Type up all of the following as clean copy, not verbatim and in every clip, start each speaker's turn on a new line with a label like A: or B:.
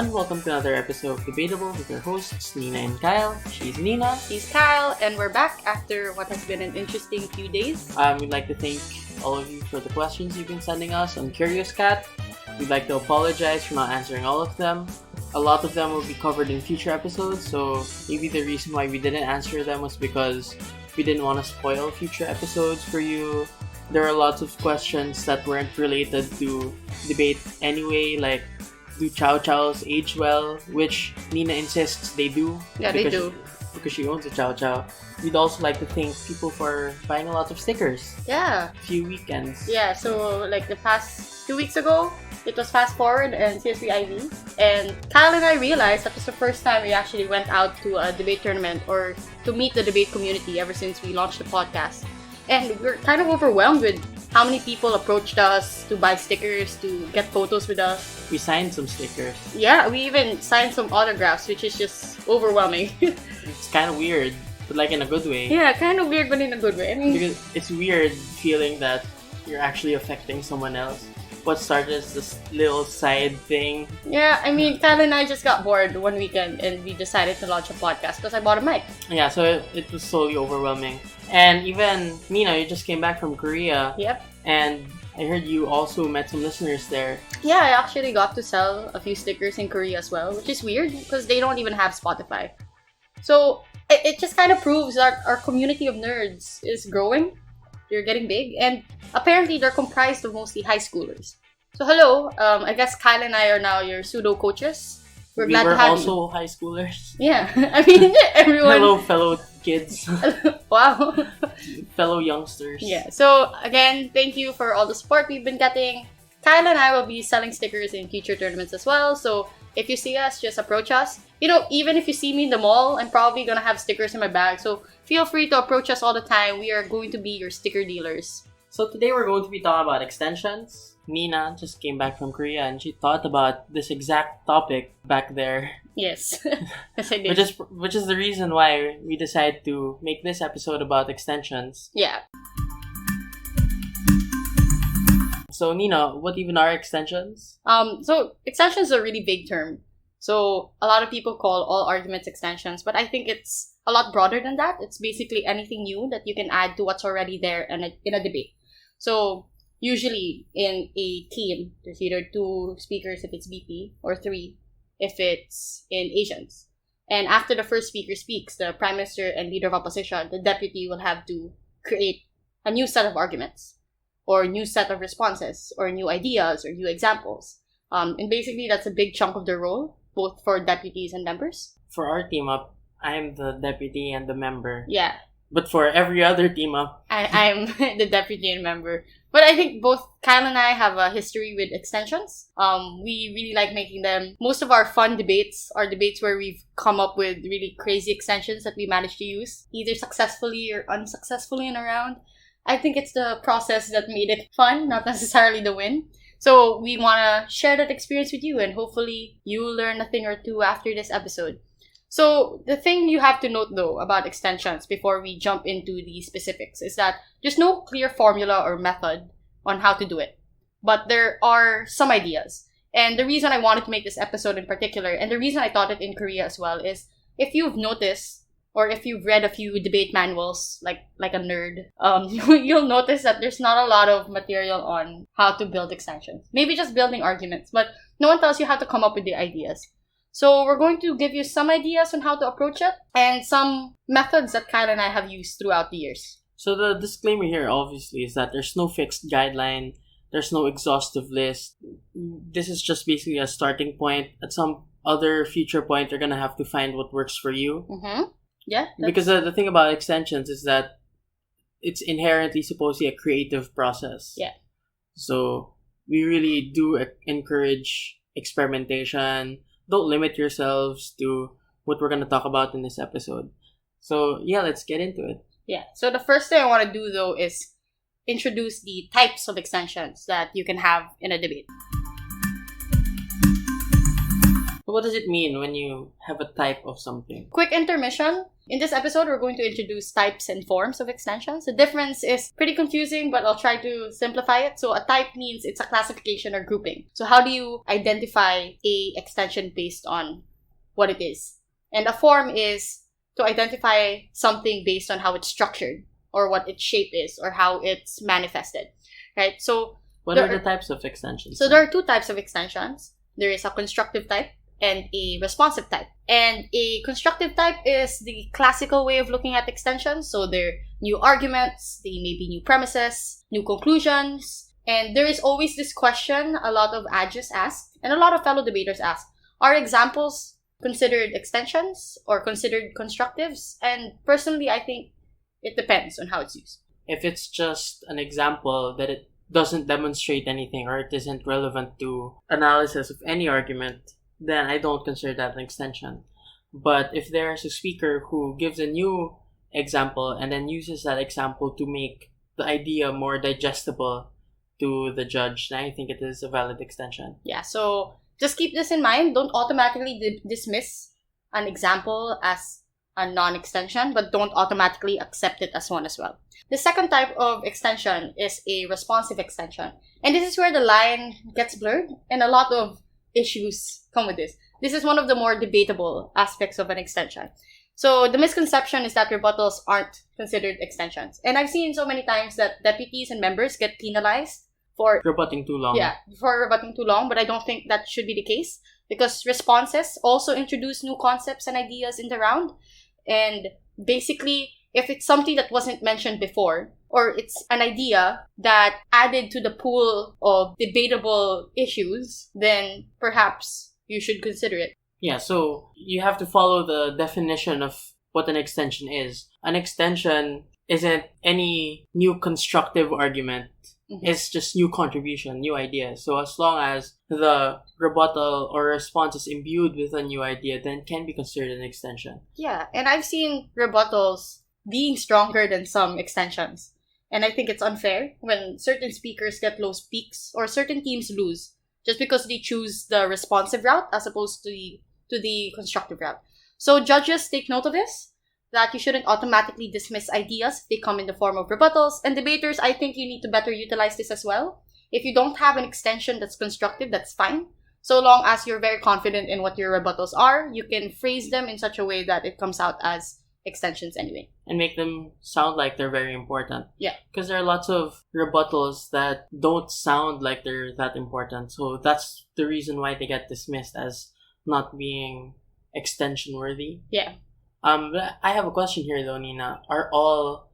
A: everyone. Welcome to another episode of Debatable with your hosts, Nina and Kyle. She's Nina.
B: He's Kyle, and we're back after what has been an interesting few days.
A: We'd like to thank all of you for the questions you've been sending us on Curious Cat. We'd like to apologize for not answering all of them. A lot of them will be covered in future episodes, so maybe the reason why we didn't answer them was because we didn't want to spoil future episodes for you. There are lots of questions that weren't related to debate anyway, like do chow chows age well, which Nina insists they do.
B: Yeah, they do.
A: Because she owns a chow chow. We'd also like to thank people for buying a lot of stickers.
B: Yeah.
A: A few weekends.
B: Yeah, so like the past 2 weeks ago, it was Fast Forward and CSVIV. And Kyle and I realized that was the first time we actually went out to a debate tournament or to meet the debate community ever since we launched the podcast. And we're kind of overwhelmed with how many people approached us to buy stickers, to get photos with us.
A: We signed some stickers.
B: Yeah, we even signed some autographs, which is just overwhelming.
A: It's kind of weird, but like in a good way.
B: Yeah, kind of weird, but in a good way. I mean,
A: because it's weird feeling that you're actually affecting someone else. What started as this little side thing.
B: Yeah, I mean, Kyle and I just got bored one weekend and we decided to launch a podcast because I bought a mic.
A: Yeah, so it was slowly overwhelming. And even, Nina, you just came back from Korea.
B: Yep.
A: And I heard you also met some listeners there.
B: Yeah, I actually got to sell a few stickers in Korea as well, which is weird because they don't even have Spotify. So it just kind of proves that our community of nerds is growing. They're getting big, and apparently they're comprised of mostly high schoolers. So hello, I guess Kyle and I are now your pseudo coaches. We're glad to have you.
A: We were also high schoolers.
B: Yeah, I mean everyone.
A: Hello, fellow kids.
B: Wow.
A: Fellow youngsters.
B: Yeah. So again, thank you for all the support we've been getting. Kyle and I will be selling stickers in future tournaments as well. So if you see us, just approach us. You know, even if you see me in the mall, I'm probably gonna have stickers in my bag. So feel free to approach us all the time. We are going to be your sticker dealers.
A: So today we're going to be talking about extensions. Nina just came back from Korea and she thought about this exact topic back there.
B: Yes. Yes, I did.
A: Which is the reason why we decided to make this episode about extensions.
B: Yeah.
A: So Nina, what even are extensions?
B: So extensions are a really big term. So a lot of people call all arguments extensions, but I think it's a lot broader than that. It's basically anything new that you can add to what's already there in a debate. So usually in a team, there's either 2 speakers if it's BP or 3 if it's in Asians. And after the first speaker speaks, the Prime Minister and Leader of Opposition, the deputy will have to create a new set of arguments or a new set of responses or new ideas or new examples. And basically that's a big chunk of their role, both for deputies and members.
A: For our team up, I'm the deputy and the member.
B: Yeah.
A: But for every other team up,
B: I'm the deputy and member. But I think both Kyle and I have a history with extensions. We really like making them. Most of our fun debates are debates where we've come up with really crazy extensions that we managed to use, either successfully or unsuccessfully in a round. I think it's the process that made it fun, not necessarily the win. So we want to share that experience with you, and hopefully you'll learn a thing or two after this episode. So the thing you have to note though about extensions before we jump into the specifics is that there's no clear formula or method on how to do it. But there are some ideas. And the reason I wanted to make this episode in particular, and the reason I taught it in Korea as well, is if you've noticed or if you've read a few debate manuals like a nerd, you'll notice that there's not a lot of material on how to build extensions. Maybe just building arguments, but no one tells you how to come up with the ideas. So we're going to give you some ideas on how to approach it and some methods that Kyle and I have used throughout the years.
A: So the disclaimer here obviously is that there's no fixed guideline, there's no exhaustive list. This is just basically a starting point. At some other future point, you're going to have to find what works for you.
B: Mm-hmm. Yeah.
A: Because the thing about extensions is that it's inherently supposed to be a creative process.
B: Yeah.
A: So we really do encourage experimentation. Don't limit yourselves to what we're going to talk about in this episode. So yeah, let's get into it.
B: Yeah. So the first thing I want to do though is introduce the types of extensions that you can have in a debate.
A: What does it mean when you have a type of something?
B: Quick intermission. In this episode, we're going to introduce types and forms of extensions. The difference is pretty confusing, but I'll try to simplify it. So a type means it's a classification or grouping. So how do you identify a extension based on what it is? And a form is to identify something based on how it's structured or what its shape is or how it's manifested, right? So
A: what are the types of extensions?
B: So there are two types of extensions. There is a constructive type and a responsive type. And a constructive type is the classical way of looking at extensions. So they're new arguments, they may be new premises, new conclusions. And there is always this question a lot of adjus ask and a lot of fellow debaters ask. Are examples considered extensions or considered constructives? And personally, I think it depends on how it's used.
A: If it's just an example that it doesn't demonstrate anything or it isn't relevant to analysis of any argument, then I don't consider that an extension. But if there's a speaker who gives a new example and then uses that example to make the idea more digestible to the judge, then I think it is a valid extension.
B: Yeah, so just keep this in mind. Don't automatically dismiss an example as a non-extension, but don't automatically accept it as one as well. The second type of extension is a responsive extension. And this is where the line gets blurred and a lot of issues come with this. This is one of the more debatable aspects of an extension. So the misconception is that rebuttals aren't considered extensions. And I've seen so many times that deputies and members get penalized for
A: rebutting too long.
B: Yeah, for rebutting too long, but I don't think that should be the case because responses also introduce new concepts and ideas in the round. And basically, if it's something that wasn't mentioned before, or it's an idea that added to the pool of debatable issues, then perhaps you should consider it.
A: Yeah, so you have to follow the definition of what an extension is. An extension isn't any new constructive argument. Mm-hmm. It's just new contribution, new ideas. So as long as the rebuttal or response is imbued with a new idea, then it can be considered an extension.
B: Yeah, and I've seen rebuttals being stronger than some extensions. And I think it's unfair when certain speakers get low peaks or certain teams lose just because they choose the responsive route as opposed to the constructive route. So judges, take note of this, that you shouldn't automatically dismiss ideas if they come in the form of rebuttals. And debaters, I think you need to better utilize this as well. If you don't have an extension that's constructive, that's fine. So long as you're very confident in what your rebuttals are, you can phrase them in such a way that it comes out as extensions anyway.
A: And make them sound like they're very important.
B: Yeah.
A: Because there are lots of rebuttals that don't sound like they're that important. So that's the reason why they get dismissed as not being extension worthy.
B: Yeah.
A: I have a question here though, Nina. Are all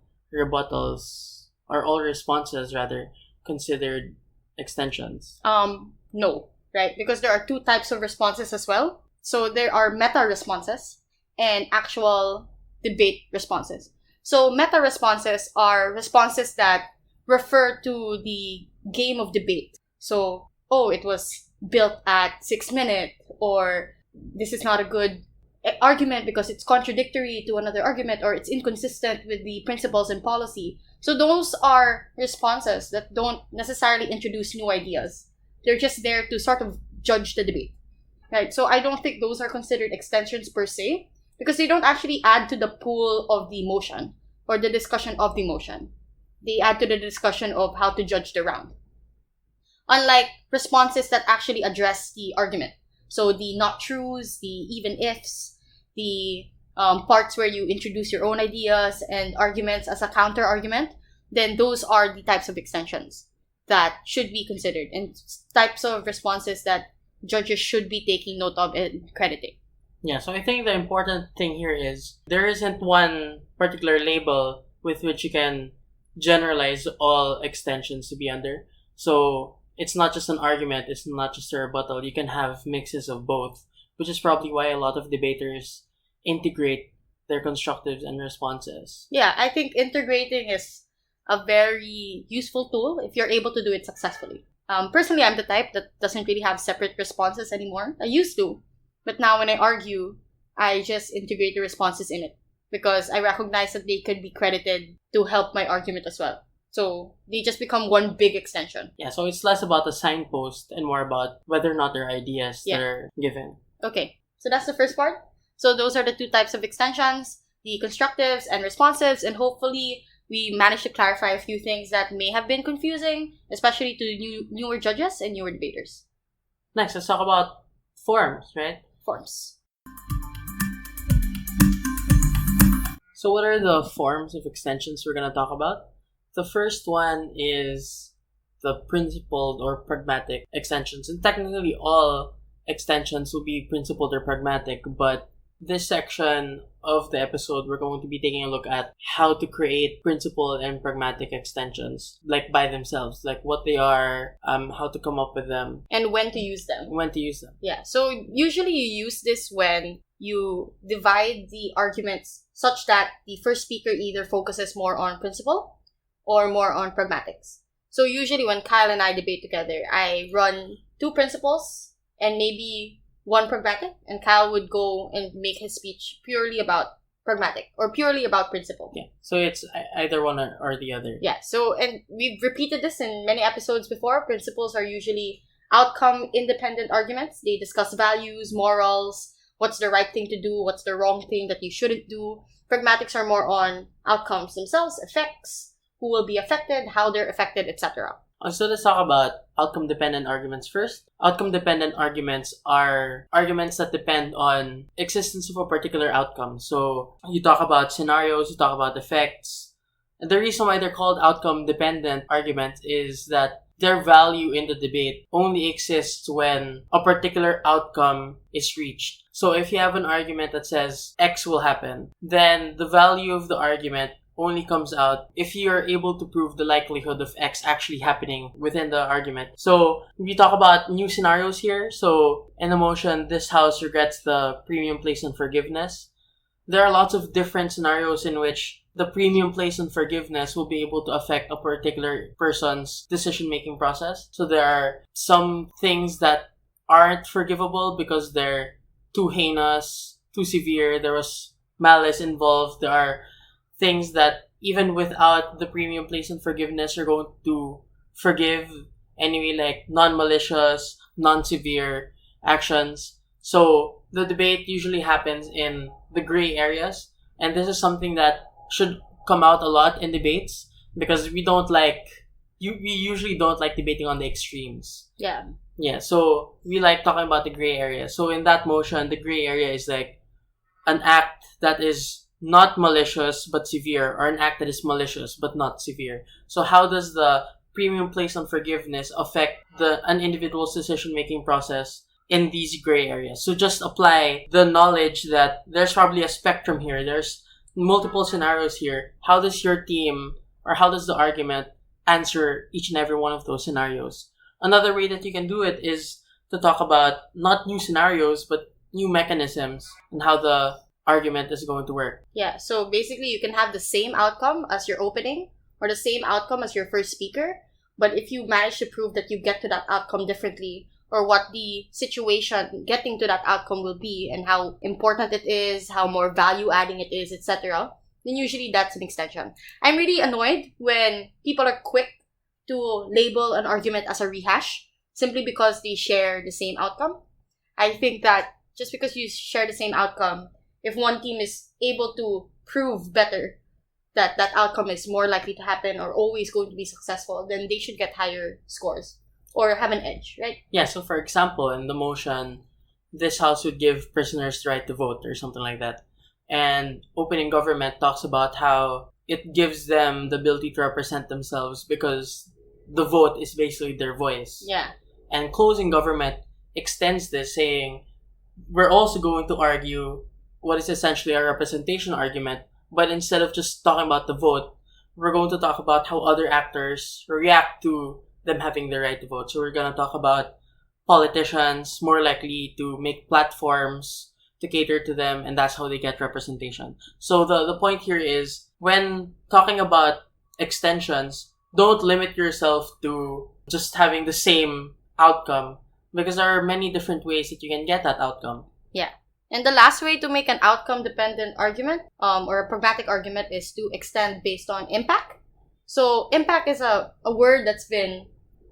A: responses rather considered extensions?
B: No, right? Because there are two types of responses as well. So there are meta responses and actual debate responses. So meta responses are responses that refer to the game of debate. So, it was built at 6 minutes, or this is not a good argument because it's contradictory to another argument, or it's inconsistent with the principles and policy. So those are responses that don't necessarily introduce new ideas. They're just there to sort of judge the debate, right? So I don't think those are considered extensions per se because they don't actually add to the pool of the motion or the discussion of the motion. They add to the discussion of how to judge the round. Unlike responses that actually address the argument. So the not trues, the even ifs, the parts where you introduce your own ideas and arguments as a counter argument, then those are the types of extensions that should be considered and types of responses that judges should be taking note of and crediting.
A: Yeah, so I think the important thing here is there isn't one particular label with which you can generalize all extensions to be under. So it's not just an argument, it's not just a rebuttal. You can have mixes of both, which is probably why a lot of debaters integrate their constructives and responses.
B: Yeah, I think integrating is a very useful tool if you're able to do it successfully. Personally, I'm the type that doesn't really have separate responses anymore. I used to, but now when I argue, I just integrate the responses in it because I recognize that they could be credited to help my argument as well. So they just become one big extension.
A: Yeah, so it's less about the signpost and more about whether or not there are ideas that are given.
B: Okay, so that's the first part. So those are the two types of extensions, the constructives and responsives, and hopefully we managed to clarify a few things that may have been confusing, especially to newer judges and newer debaters.
A: Next, let's talk about forms, right?
B: Forms.
A: So what are the forms of extensions we're going to talk about? The first one is the principled or pragmatic extensions. And technically all extensions will be principled or pragmatic, but this section of the episode, we're going to be taking a look at how to create principled and pragmatic extensions, like by themselves, like what they are, how to come up with them.
B: And when to use them. Yeah, so usually you use this when you divide the arguments such that the first speaker either focuses more on principle or more on pragmatics. So usually when Kyle and I debate together, I run 2 principles and maybe 1 pragmatic, and Kyle would go and make his speech purely about pragmatic or purely about principle.
A: Yeah, so it's either one or the other.
B: Yeah, so, and we've repeated this in many episodes before. Principles are usually outcome-independent arguments. They discuss values, morals, what's the right thing to do, what's the wrong thing that you shouldn't do. Pragmatics are more on outcomes themselves, effects, who will be affected, how they're affected, etc.
A: So let's talk about outcome-dependent arguments first. Outcome-dependent arguments are arguments that depend on existence of a particular outcome. So you talk about scenarios, you talk about effects. And the reason why they're called outcome-dependent arguments is that their value in the debate only exists when a particular outcome is reached. So if you have an argument that says X will happen, then the value of the argument only comes out if you're able to prove the likelihood of X actually happening within the argument. So we talk about new scenarios here. So in the motion, this house regrets the premium placed on forgiveness. There are lots of different scenarios in which the premium placed on forgiveness will be able to affect a particular person's decision-making process. So there are some things that aren't forgivable because they're too heinous, too severe. There was malice involved. There are things that even without the premium placed on forgiveness, you're going to forgive anyway, like non-malicious, non-severe actions. So the debate usually happens in the gray areas, and this is something that should come out a lot in debates because we usually don't like debating on the extremes. Yeah, so we like talking about the gray area. So in that motion, the gray area is like an act that is not malicious but severe, or an act that is malicious but not severe. So how does the premium placed on forgiveness affect an individual's decision-making process in these gray areas? So just apply the knowledge that there's probably a spectrum here. There's multiple scenarios here. How does your team, or how does the argument answer each and every one of those scenarios? Another way that you can do it is to talk about not new scenarios, but new mechanisms and how the argument is going to work.
B: Yeah, so basically you can have the same outcome as your opening or the same outcome as your first speaker, but if you manage to prove that you get to that outcome differently, or what the situation getting to that outcome will be and how important it is, how more value adding it is, etc., then usually that's an extension. I'm really annoyed when people are quick to label an argument as a rehash simply because they share the same outcome. I think that just because you share the same outcome, if one team is able to prove better that that outcome is more likely to happen or always going to be successful, then they should get higher scores or have an edge, right?
A: Yeah, so for example, in the motion, this house would give prisoners the right to vote or something like that. And opening government talks about how it gives them the ability to represent themselves because the vote is basically their voice.
B: Yeah.
A: And closing government extends this, saying we're also going to argue what is essentially a representation argument, but instead of just talking about the vote, we're going to talk about how other actors react to them having the right to vote. So we're going to talk about politicians more likely to make platforms to cater to them, and that's how they get representation. So the point here is, when talking about extensions, don't limit yourself to just having the same outcome, because there are many different ways that you can get that outcome.
B: Yeah. And the last way to make an outcome-dependent argument, or a pragmatic argument, is to extend based on impact. So impact is a word that's been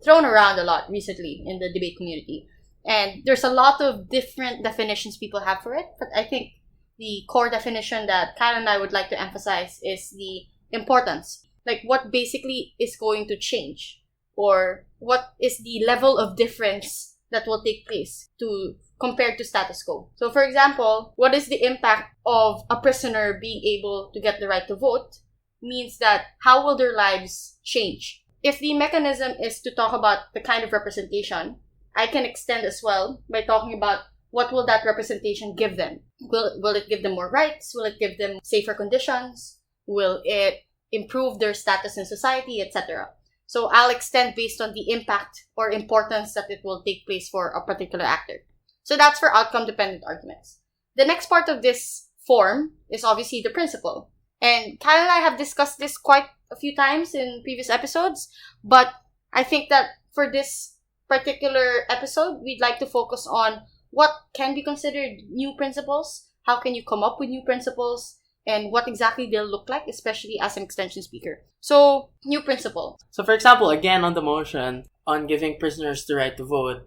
B: thrown around a lot recently in the debate community. And there's a lot of different definitions people have for it, but I think the core definition that Kyle and I would like to emphasize is the importance. Like, what basically is going to change, or what is the level of difference that will take place to compared to status quo. So, for example, what is the impact of a prisoner being able to get the right to vote means that how will their lives change? If the mechanism is to talk about the kind of representation, I can extend as well by talking about what will that representation give them. Will it give them more rights? Will it give them safer conditions? Will it improve their status in society, etc.? So I'll extend based on the impact or importance that it will take place for a particular actor. So that's for outcome-dependent arguments. The next part of this form is obviously the principle. And Kyle and I have discussed this quite a few times in previous episodes, but I think that for this particular episode, we'd like to focus on what can be considered new principles, how can you come up with new principles, and what exactly they'll look like, especially as an extension speaker. So, new principle.
A: So, for example, again on the motion on giving prisoners the right to vote,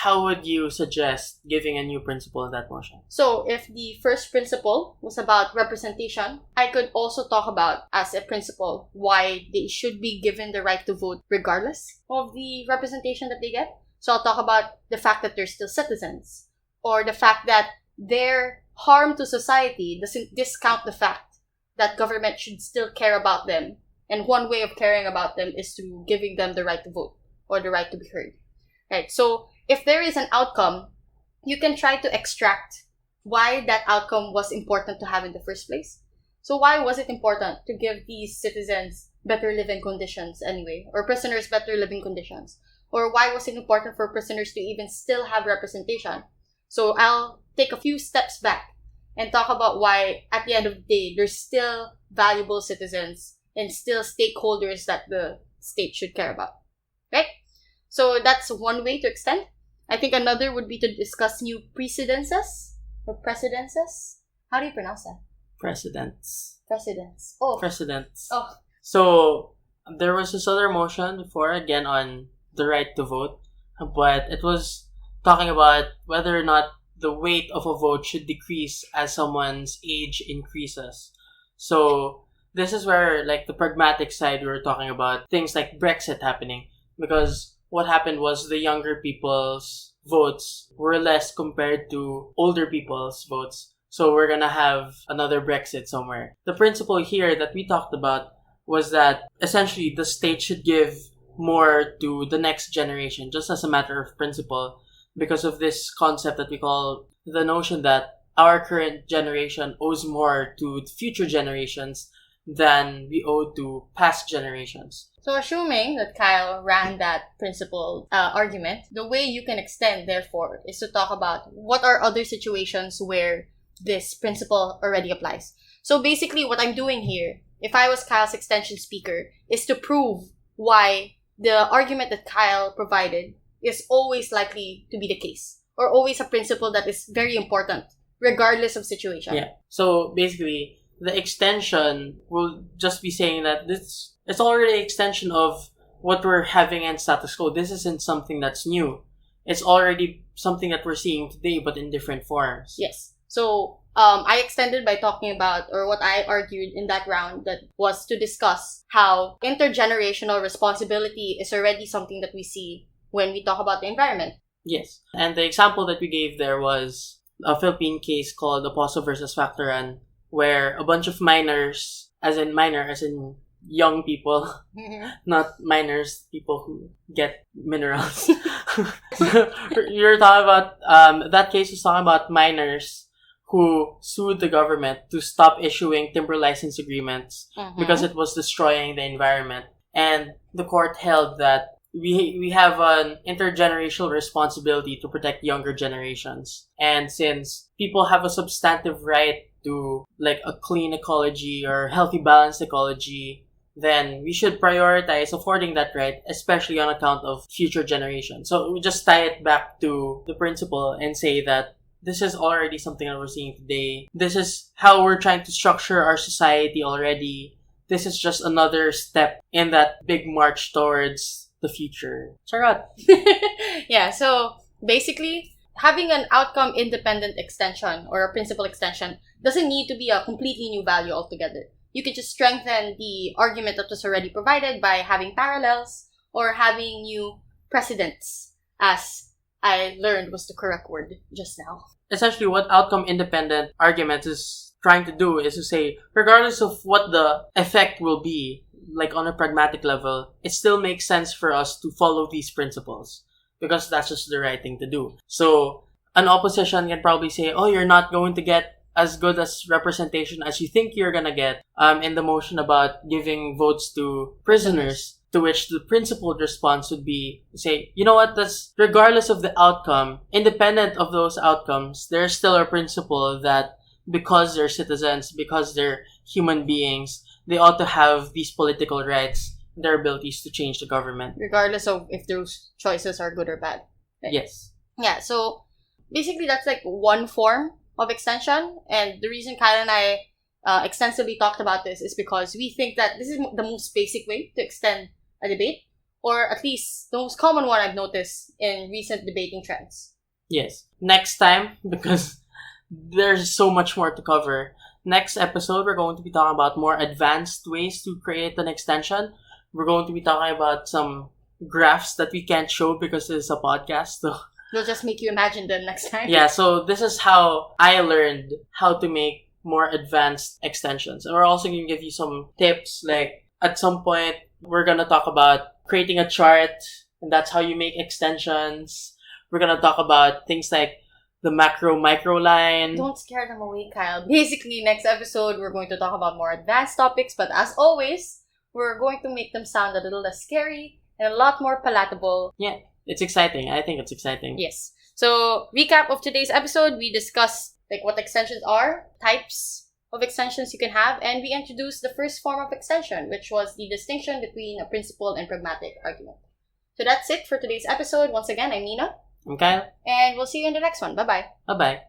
A: how would you suggest giving a new principle in that motion?
B: So, if the first principle was about representation, I could also talk about, as a principle, why they should be given the right to vote regardless of the representation that they get. So, I'll talk about the fact that they're still citizens, or the fact that their harm to society doesn't discount the fact that government should still care about them. And one way of caring about them is through giving them the right to vote or the right to be heard. Right? So, if there is an outcome, you can try to extract why that outcome was important to have in the first place. So why was it important to give these citizens better living conditions anyway, or prisoners better living conditions? Or why was it important for prisoners to even still have representation? So I'll take a few steps back and talk about why, at the end of the day, there's still valuable citizens and still stakeholders that the state should care about. Right? So that's one way to extend. I think another would be to discuss new precedences or precedences. How do you pronounce that?
A: Precedents.
B: Precedents. Oh.
A: Precedents.
B: Oh.
A: So, there was this other motion before, again, on the right to vote, but it was talking about whether or not the weight of a vote should decrease as someone's age increases. So, this is where, like, the pragmatic side, we were talking about things like Brexit happening, because what happened was the younger people's votes were less compared to older people's votes. So we're gonna have another Brexit somewhere. The principle here that we talked about was that essentially the state should give more to the next generation, just as a matter of principle, because of this concept that we call the notion that our current generation owes more to future generations than we owe to past generations.
B: So assuming that Kyle ran that principle argument, the way you can extend, therefore, is to talk about what are other situations where this principle already applies. So basically what I'm doing here, if I was Kyle's extension speaker, is to prove why the argument that Kyle provided is always likely to be the case, or always a principle that is very important, regardless of situation.
A: Yeah. So basically, the extension will just be saying that it's already an extension of what we're having in status quo. This isn't something that's new. It's already something that we're seeing today, but in different forms.
B: Yes. So I extended by talking about, or what I argued in that round, that was to discuss how intergenerational responsibility is already something that we see when we talk about the environment.
A: Yes. And the example that we gave there was a Philippine case called Oposo versus Factoran, where a bunch of miners, as in young people, not miners, people who get minerals. You're talking about, that case was talking about miners who sued the government to stop issuing timber license agreements because it was destroying the environment. And the court held that we have an intergenerational responsibility to protect younger generations. And since people have a substantive right to like a clean ecology or healthy balanced ecology, then we should prioritize affording that right, especially on account of future generations. So we just tie it back to the principle and say that this is already something that we're seeing today. This is how we're trying to structure our society already. This is just another step in that big march towards the future. Charot.
B: Yeah, so Basically, having an outcome-independent extension or a principal extension doesn't need to be a completely new value altogether. You can just strengthen the argument that was already provided by having parallels or having new precedents, as I learned was the correct word just now.
A: Essentially, what outcome-independent argument is trying to do is to say, regardless of what the effect will be, like on a pragmatic level, it still makes sense for us to follow these principles because that's just the right thing to do. So, an opposition can probably say, oh, you're not going to get as good as representation as you think you're gonna get in the motion about giving votes to prisoners. To which the principled response would be say, you know what, that's regardless of the outcome, independent of those outcomes, there's still a principle that because they're citizens, because they're human beings, they ought to have these political rights, their abilities to change the government.
B: Regardless of if those choices are good or bad. Right?
A: Yes.
B: Yeah, so basically that's like one form of extension. And the reason Kyle and I extensively talked about this is because we think that this is the most basic way to extend a debate, or at least the most common one I've noticed in recent debating trends.
A: Yes. Next time, because there's so much more to cover, next episode we're going to be talking about more advanced ways to create an extension. We're going to be talking about some graphs that we can't show because it's a podcast. So
B: we'll just make you imagine them next time.
A: Yeah, so this is how I learned how to make more advanced extensions. And we're also going to give you some tips, like at some point, we're going to talk about creating a chart, and that's how you make extensions. We're going to talk about things like the macro-micro line.
B: Don't scare them away, Kyle. Basically, next episode, we're going to talk about more advanced topics, but as always, we're going to make them sound a little less scary and a lot more palatable.
A: Yeah, it's exciting. I think it's exciting.
B: Yes. So, recap of today's episode, we discussed like what extensions are, types of extensions you can have, and we introduced the first form of extension, which was the distinction between a principled and pragmatic argument. So that's it for today's episode. Once again, I'm Nina.
A: I'm Kyle.
B: And we'll see you in the next one. Bye-bye.
A: Bye-bye.